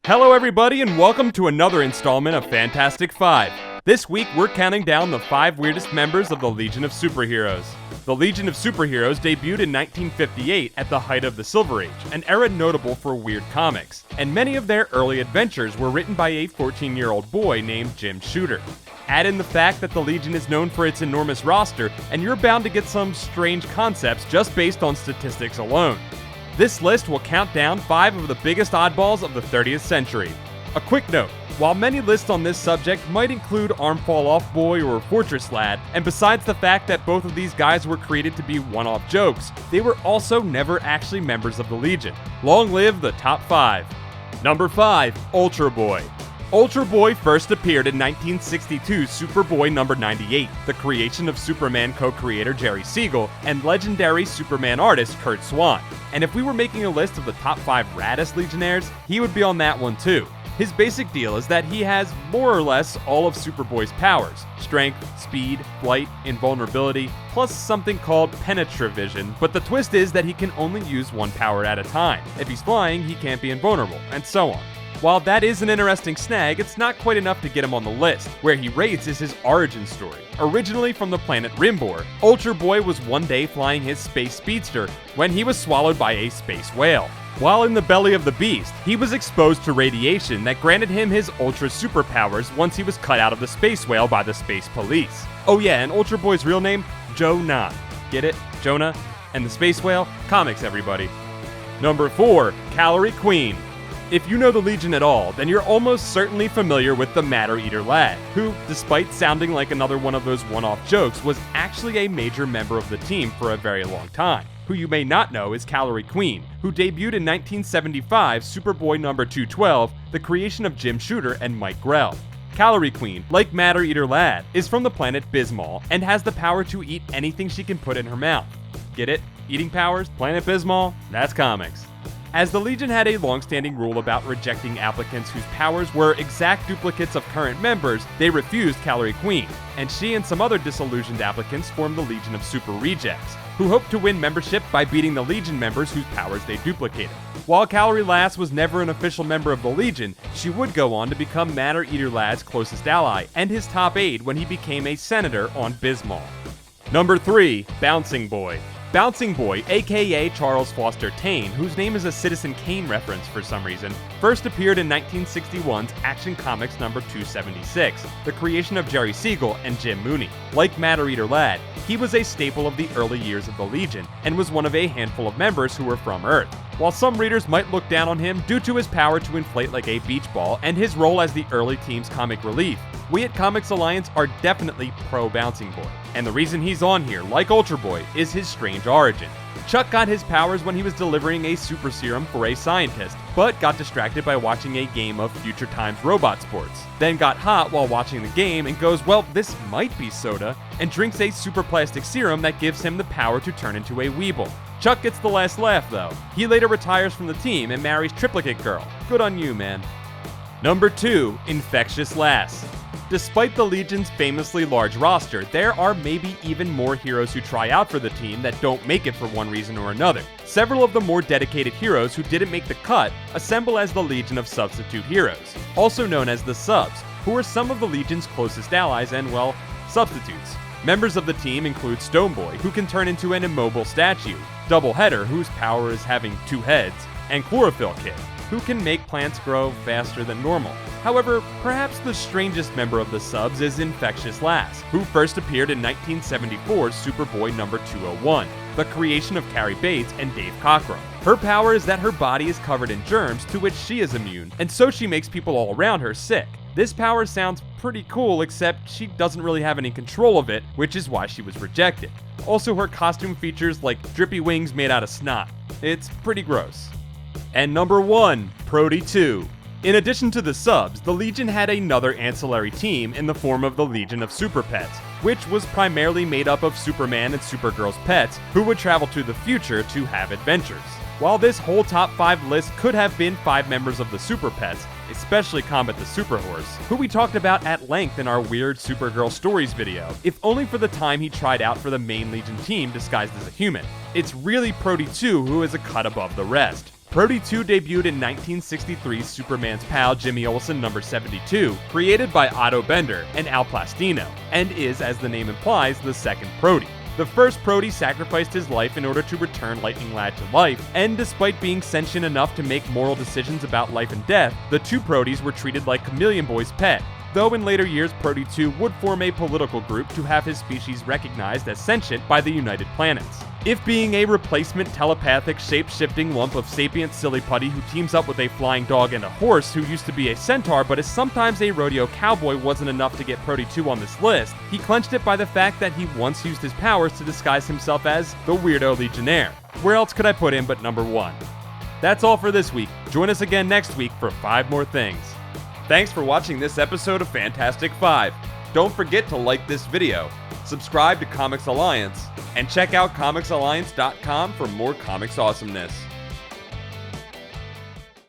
Hello everybody and welcome to another installment of Fantastic Five. This week we're counting down the 5 weirdest members of the Legion of Superheroes. The Legion of Superheroes debuted in 1958 at the height of the Silver Age, an era notable for weird comics, and many of their early adventures were written by a 14-year-old boy named Jim Shooter. Add in the fact that the Legion is known for its enormous roster, and you're bound to get some strange concepts just based on statistics alone. This list will count down 5 of the biggest oddballs of the 30th century. A quick note, while many lists on this subject might include Arm Fall Off Boy or Fortress Lad, and besides the fact that both of these guys were created to be one-off jokes, they were also never actually members of the Legion. Long live the top 5. Number 5, Ultraboy. Ultraboy first appeared in 1962's Superboy number 98, the creation of Superman co-creator Jerry Siegel and legendary Superman artist Kurt Swan. And if we were making a list of the top 5 raddest Legionnaires, he would be on that one too. His basic deal is that he has more or less all of Superboy's powers: strength, speed, flight, invulnerability, plus something called penetravision, but the twist is that he can only use one power at a time. If he's flying, he can't be invulnerable, and so on. While that is an interesting snag, it's not quite enough to get him on the list. Where he rates is his origin story. Originally from the planet Rimbor, Ultraboy was one day flying his space speedster when he was swallowed by a space whale. While in the belly of the beast, he was exposed to radiation that granted him his ultra superpowers once he was cut out of the space whale by the space police. Oh yeah, and Ultraboy's real name? Jonah. Get it? Jonah? And the space whale? Comics, everybody. Number 4, Calorie Queen. If you know the Legion at all, then you're almost certainly familiar with the Matter Eater Lad, who, despite sounding like another one of those one-off jokes, was actually a major member of the team for a very long time. Who you may not know is Calorie Queen, who debuted in 1975's Superboy number 212, the creation of Jim Shooter and Mike Grell. Calorie Queen, like Matter Eater Lad, is from the planet Bismol and has the power to eat anything she can put in her mouth. Get it? Eating powers? Planet Bismol? That's comics. As the Legion had a long-standing rule about rejecting applicants whose powers were exact duplicates of current members, they refused Calorie Queen, and she and some other disillusioned applicants formed the Legion of Super Rejects, who hoped to win membership by beating the Legion members whose powers they duplicated. While Calorie Lass was never an official member of the Legion, she would go on to become Matter Eater Lad's closest ally and his top aide when he became a senator on Bismol. Number 3, Bouncing Boy. Bouncing Boy, aka Charles Foster Tane, whose name is a Citizen Kane reference for some reason, first appeared in 1961's Action Comics number 276, the creation of Jerry Siegel and Jim Mooney. Like Matter Eater Lad, he was a staple of the early years of the Legion, and was one of a handful of members who were from Earth. While some readers might look down on him due to his power to inflate like a beach ball and his role as the early team's comic relief, we at Comics Alliance are definitely pro Bouncing Boy. And the reason he's on here, like Ultraboy, is his strange origin. Chuck got his powers when he was delivering a super serum for a scientist, but got distracted by watching a game of Future Times Robot Sports. Then got hot while watching the game and goes, well, this might be soda, and drinks a super plastic serum that gives him the power to turn into a Weeble. Chuck gets the last laugh though. He later retires from the team and marries Triplicate Girl. Good on you, man. Number 2, Infectious Lass. Despite the Legion's famously large roster, there are maybe even more heroes who try out for the team that don't make it for one reason or another. Several of the more dedicated heroes who didn't make the cut assemble as the Legion of Substitute Heroes, also known as the Subs, who are some of the Legion's closest allies and, well, substitutes. Members of the team include Stoneboy, who can turn into an immobile statue, Doubleheader, whose power is having 2 heads, and Chlorophyll Kid, who can make plants grow faster than normal. However, perhaps the strangest member of the Subs is Infectious Lass, who first appeared in 1974's Superboy number 201, the creation of Carrie Bates and Dave Cockrum. Her power is that her body is covered in germs to which she is immune, and so she makes people all around her sick. This power sounds pretty cool, except she doesn't really have any control of it, which is why she was rejected. Also, her costume features like drippy wings made out of snot. It's pretty gross. And number 1, Prodi 2. In addition to the Subs, the Legion had another ancillary team in the form of the Legion of Super Pets, which was primarily made up of Superman and Supergirl's pets who would travel to the future to have adventures. While this whole top 5 list could have been 5 members of the Super Pets, especially Comet the Super Horse, who we talked about at length in our Weird Supergirl Stories video, if only for the time he tried out for the main Legion team disguised as a human. It's really Prodi 2 who is a cut above the rest. Prodi 2 debuted in 1963's Superman's pal Jimmy Olsen number 72, created by Otto Bender and Al Plastino, and is, as the name implies, the second Prodi. The first Prodi sacrificed his life in order to return Lightning Lad to life, and despite being sentient enough to make moral decisions about life and death, the two Prodis were treated like Chameleon Boy's pet. Though in later years Prodi 2 would form a political group to have his species recognized as sentient by the United Planets. If being a replacement telepathic shape-shifting lump of sapient silly putty who teams up with a flying dog and a horse who used to be a centaur but is sometimes a rodeo cowboy wasn't enough to get Prodi 2 on this list, he clenched it by the fact that he once used his powers to disguise himself as the Weirdo Legionnaire. Where else could I put him but number 1? That's all for this week. Join us again next week for 5 more things. Thanks for watching this episode of Fantastic 5. Don't forget to like this video, subscribe to Comics Alliance, and check out comicsalliance.com for more comics awesomeness.